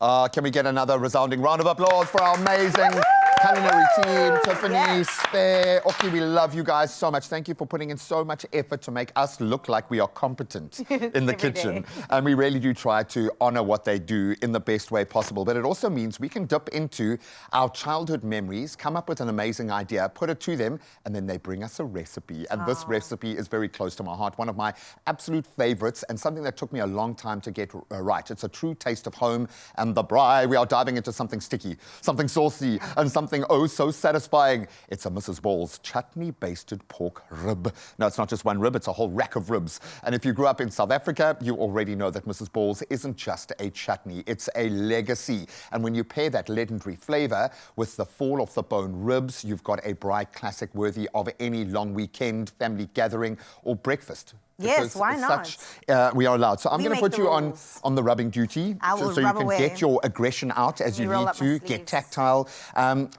Can we get another resounding round of applause for our amazing culinary team, Tiffany, Spare, Oki, we love you guys so much. Thank you for putting in so much effort to make us look like we are competent in the kitchen. And we really do try to honor what they do in the best way possible. But it also means we can dip into our childhood memories, come up with an amazing idea, put it to them, and then they bring us a recipe. And this recipe is very close to my heart, one of my absolute favorites and something that took me a long time to get right. It's a true taste of home and the braai. We are diving into something sticky, something saucy, and something oh so satisfying. It's a Mrs. Ball's chutney basted pork rib. No, it's not just one rib, it's a whole rack of ribs. And if you grew up in South Africa, you already know that Mrs. Ball's isn't just a chutney, it's a legacy. And when you pair that legendary flavor with the fall off the bone ribs, you've got a braai classic worthy of any long weekend, family gathering, or breakfast. Yes, why not? We are allowed. So I'm going to put you on the rubbing duty so you can get your aggression out as you need to, get tactile.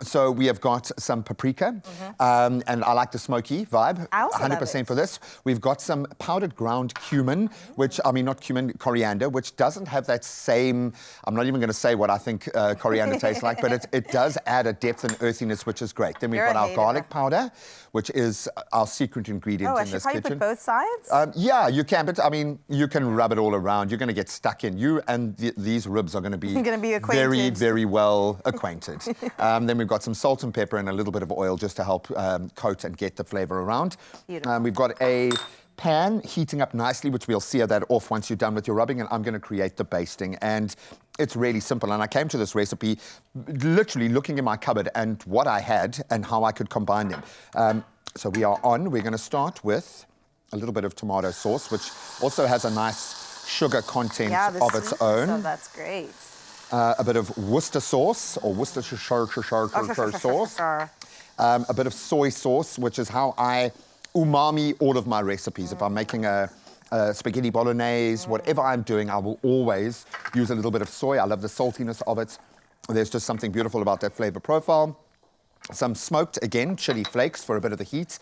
So we have got some paprika, and I like the smoky vibe. I also 100% for this. We've got some powdered ground cumin, which, I mean, not cumin, coriander, which doesn't have that same, I'm not even going to say what I think coriander tastes like, but it does add a depth and earthiness, which is great. Then we've got our garlic powder, which is our secret ingredient in this kitchen. Put both sides? Yeah, you can, but I mean, you can rub it all around. You're going to get stuck in. You and these ribs are going to be very, very well acquainted. Then we've got some salt and pepper and a little bit of oil just to help coat and get the flavor around. We've got a pan heating up nicely, which we'll sear that off once you're done with your rubbing, and I'm going to create the basting. And it's really simple. And I came to this recipe literally looking in my cupboard and what I had and how I could combine them. So we're going to start with a little bit of tomato sauce, which also has a nice sugar content of its own. So that's great. A bit of Worcester sauce, or Worcestershire sauce. A bit of soy sauce, which is how I umami all of my recipes. If I'm making a spaghetti bolognese, whatever I'm doing, I will always use a little bit of soy. I love the saltiness of it. There's just something beautiful about that flavor profile. Some smoked, again, chili flakes for a bit of the heat,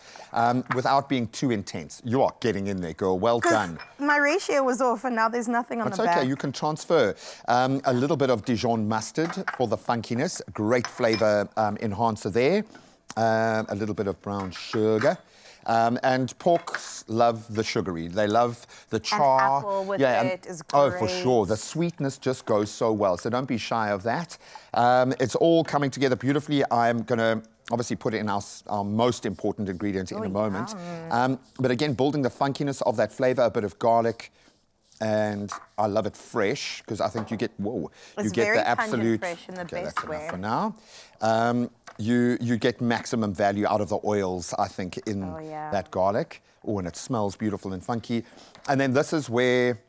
without being too intense. You are getting in there, girl. Well done. My ratio was off, and now there's nothing on the back. That's okay. You can transfer. A little bit of Dijon mustard for the funkiness. Great flavor enhancer there. A little bit of brown sugar. And porks love the sugary. They love the char. An apple with it is great. Oh, for sure. The sweetness just goes so well. So don't be shy of that. It's all coming together beautifully. I'm going to obviously put it in our most important ingredient in a moment. But again, building the funkiness of that flavor, a bit of garlic. And I love it fresh because I think you get, you get the absolute. Fresh in the best that's way. enough for now. You get maximum value out of the oils, I think, in that garlic. Oh, and it smells beautiful and funky. And then this is where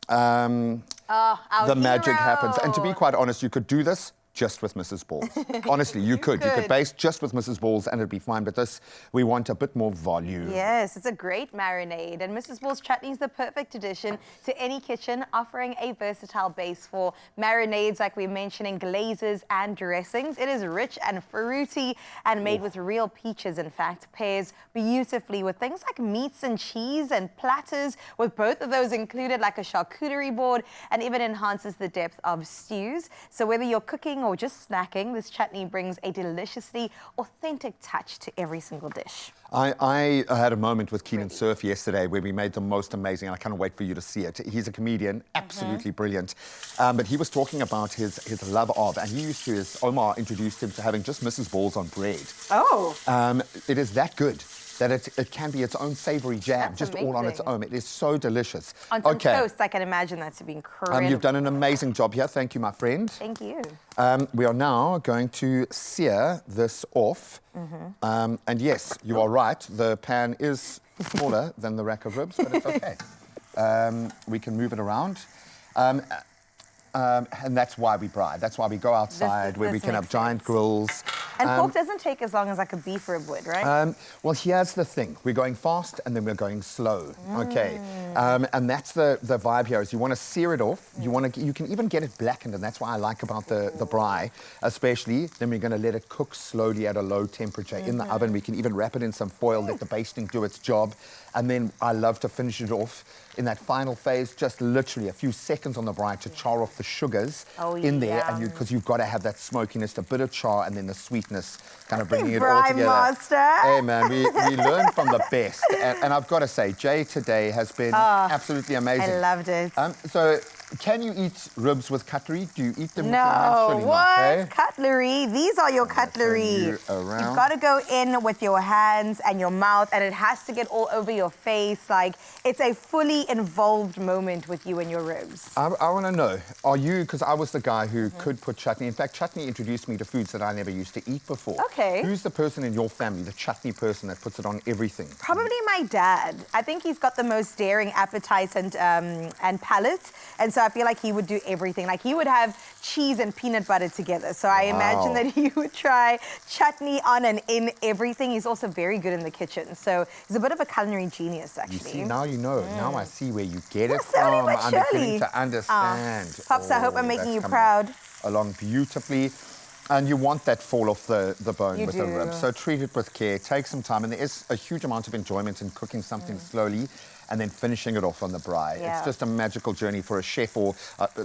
the magic happens. And to be quite honest, you could do this just with Mrs. Ball's. Honestly, you could. You could baste just with Mrs. Ball's and it'd be fine. But this, we want a bit more volume. Yes, it's a great marinade. And Mrs. Ball's chutney is the perfect addition to any kitchen, offering a versatile base for marinades, like we mentioned, in glazes and dressings. It is rich and fruity and made with real peaches, in fact. Pairs beautifully with things like meats and cheese and platters, with both of those included, like a charcuterie board, and even enhances the depth of stews. So whether you're cooking or just snacking, this chutney brings a deliciously authentic touch to every single dish. I had a moment with Keenan Surf yesterday where we made the most amazing, and I can't wait for you to see it. He's a comedian, absolutely brilliant. But he was talking about his love of, and he used to, his Omar introduced him to having just Mrs. Ball's on bread. Oh. It is that good that it can be its own savory jam, just all on its own. It is so delicious. On some toast, I can imagine that to be incredible. You've done an amazing job here. Thank you, my friend. Thank you. We are now going to sear this off. And yes, you are right. The pan is smaller than the rack of ribs, but it's okay. We can move it around. And that's why we braai. That's why we go outside where we can have giant grills. And pork doesn't take as long as like a beef rib would, right? Well, here's the thing. We're going fast and then we're going slow, okay? And that's the vibe here is you want to sear it off. You can even get it blackened, and that's what I like about the braai, especially. Then we're going to let it cook slowly at a low temperature in the oven. We can even wrap it in some foil, let the basting do its job. And then I love to finish it off in that final phase, just literally a few seconds on the braai to char off the sugars in there, and because you've got to have that smokiness, a bit of char, and then the sweetness, kind of bringing it all together. Master. Hey man, we learn from the best, and I've got to say, Jay today has been absolutely amazing. I loved it. So, can you eat ribs with cutlery? Do you eat them with your No, hands? Surely what? not, eh? Cutlery. These are your cutlery. You've got to go in with your hands and your mouth, and it has to get all over your face. Like, it's a fully involved moment with you and your ribs. I want to know, are you, because I was the guy who could put chutney. In fact, chutney introduced me to foods that I never used to eat before. Okay. Who's the person in your family, the chutney person that puts it on everything? Probably my dad. I think he's got the most daring appetite and palate. And so I feel like he would do everything. Like he would have cheese and peanut butter together. So I imagine that he would try chutney on and in everything. He's also very good in the kitchen. So he's a bit of a culinary genius, actually. You see, now you know. Now I see where you get it slowly from. but I'm surely. beginning to understand. Pops, I hope I'm making you proud. Along beautifully. And you want that fall off the bone with the rib. So treat it with care. Take some time. And there is a huge amount of enjoyment in cooking something slowly and then finishing it off on the braai. Yeah. It's just a magical journey for a chef, or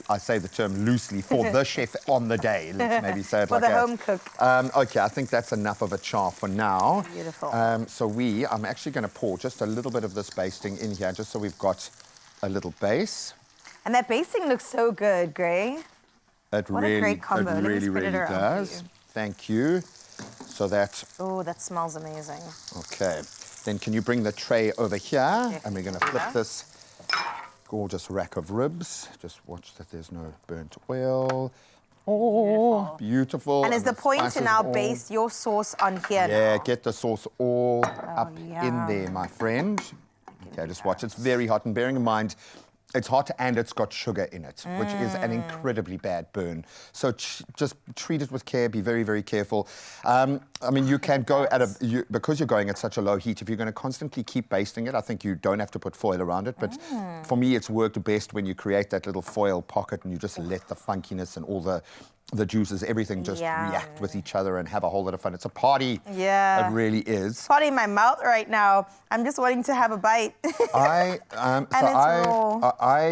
I say the term loosely, for the chef on the day. Let's maybe say it for like the that. home cook. Okay, I think that's enough of a char for now. Beautiful. So I'm actually going to pour just a little bit of this basting in here, just so we've got a little base. And that basting looks so good, Gray. What a great combo. Let me Really, spread it really around for does. you. Thank you. So that, Oh, that smells amazing. okay. Then can you bring the tray over here? And we're going to flip this gorgeous rack of ribs. Just watch that there's no burnt oil. Oh, beautiful. And is the point to spices now all- baste your sauce on here Yeah, now? get the sauce all up yeah. in there, my friend. Okay, just watch. It's very hot, and bearing in mind, it's hot and it's got sugar in it, which is an incredibly bad burn. So just treat it with care. Be very, very careful. I mean, you can go at because you're going at such a low heat. If you're going to constantly keep basting it, I think you don't have to put foil around it. But for me, it's worked best when you create that little foil pocket and you just let the funkiness and all the juices, everything just react with each other and have a whole lot of fun. It's a party. Yeah. It really is. Party in my mouth right now. I'm just wanting to have a bite. I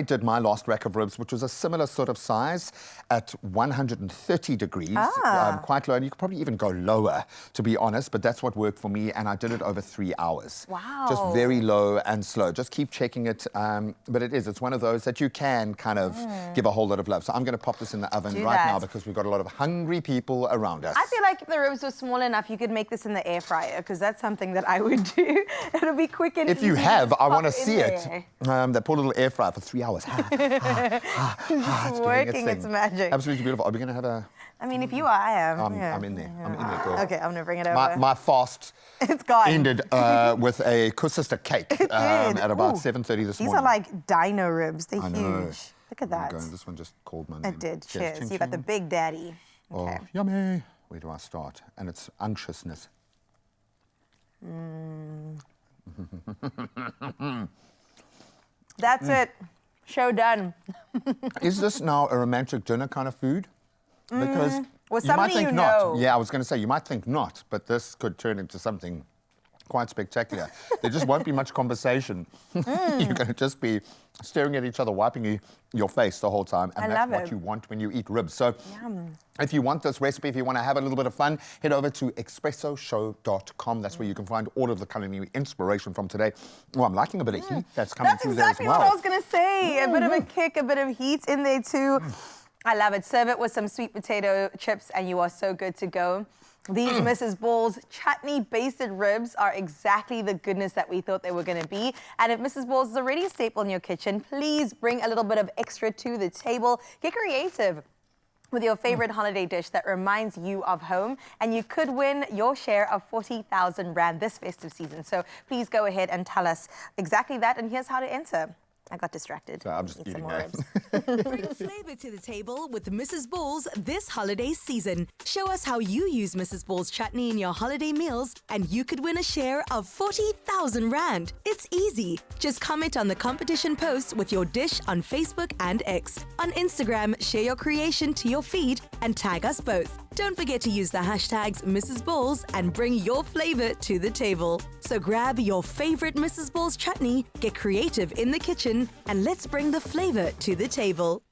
did my last rack of ribs, which was a similar sort of size, at 130 degrees, quite low. And you could probably even go lower, to be honest, but that's what worked for me. And I did it over 3 hours. Wow. Just very low and slow. Just keep checking it. But it's one of those that you can kind of give a whole lot of love. So I'm going to pop this in the oven now because we've got a lot of hungry people around us. I feel like if the ribs were small enough, you could make this in the air fryer, because that's something that I would do. It'll be quick and If easy. you have, I want to pop in see it. there. That poor little air fryer for 3 hours. Just doing working thing. its magic. Absolutely beautiful. Are we going to have a... I mean, if you are, I am. I'm in there. I'm in there, girl. Okay, I'm going to bring it over. My fast It's gone. ended with a sister cake at about 7:30 this These morning. are like dino ribs. They're I know. huge. Look at that. This one just called my name. It did. Cheers. Cheers. Ching, You got the ching. big daddy. Okay. Oh, yummy. Where do I start? And it's unctuousness. That's it. Show done. Is this now a romantic dinner kind of food? Because With you might somebody think you not. know. Yeah, I was going to say, you might think not, but this could turn into something quite spectacular. There just won't be much conversation. You're going to just be staring at each other, wiping your face the whole time. And that's what you want when you eat ribs. So if you want this recipe, if you want to have a little bit of fun, head over to expressoshow.com. That's where you can find all of the culinary inspiration from today. Well, I'm liking a bit of heat that's coming through there as well. That's exactly what I was going to say. A bit of a kick, a bit of heat in there too. I love it. Serve it with some sweet potato chips and you are so good to go. These Mrs. Ball's chutney basted ribs are exactly the goodness that we thought they were going to be. And if Mrs. Ball's is already a staple in your kitchen, please bring a little bit of extra to the table. Get creative with your favorite holiday dish that reminds you of home, and you could win your share of 40,000 Rand this festive season. So please go ahead and tell us exactly that, and here's how to enter. I got distracted. So I'm just Eat some eating more that. ribs. Bring flavor to the table with Mrs. Ball's this holiday season. Show us how you use Mrs. Ball's chutney in your holiday meals and you could win a share of 40,000 Rand. It's easy. Just comment on the competition post with your dish on Facebook and X. On Instagram, share your creation to your feed and tag us both. Don't forget to use the hashtags Mrs. Balls and bring your flavor to the table. So grab your favorite Mrs. Balls chutney, get creative in the kitchen, and let's bring the flavor to the table.